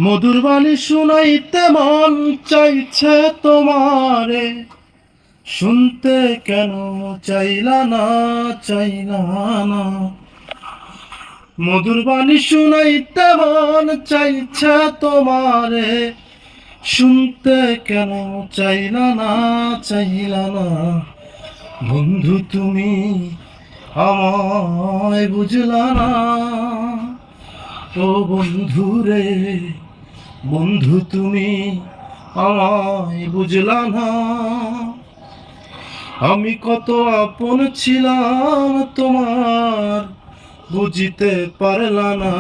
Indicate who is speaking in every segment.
Speaker 1: মধুর বাণী শুনাইতে মন চাইছে তোমারে, শুনতে কেন চাইলা না, চাইলা না। মধুর বাণী শুনাইতে মন চাইছে তোমারে, শুনতে কেন চাইলা না, চাইলা না। বন্ধু তুমি আমায় বুঝলা না, ও বন্ধু রে, বন্ধু তুমি আমায় বুঝলা না। আমি কত আপন ছিলাম তোমার, বুঝিতে পারলা না।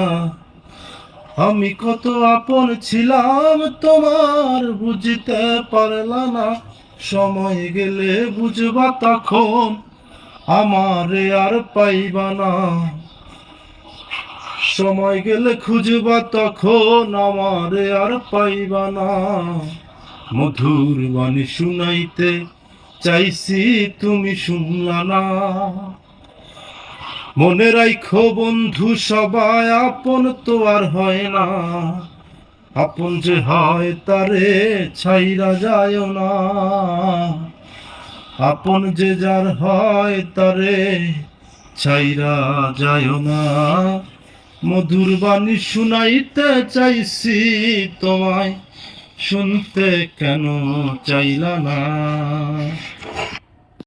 Speaker 1: আমি কত আপন ছিলাম তোমার, বুঝিতে পারলা না। সময় গেলে বুঝবা তখন, আমারে আর পাইবা না। সময় গেলে খুঁজবা তখন, আমারে আর পাইবা না। মধুর বাণী শুনাইতে চাইছি, তুমি শুনলা না। মনে রাখো বন্ধু, সবাই আপন তো আর হয় না। আপন যে হয় তারে ছাইরা যায় না। আপন যে যার হয় তারে ছাইরা যায় না। মধুর বাণী শুনাইতে চাইছি তোমায়, শুনতে কেন চাইলা না।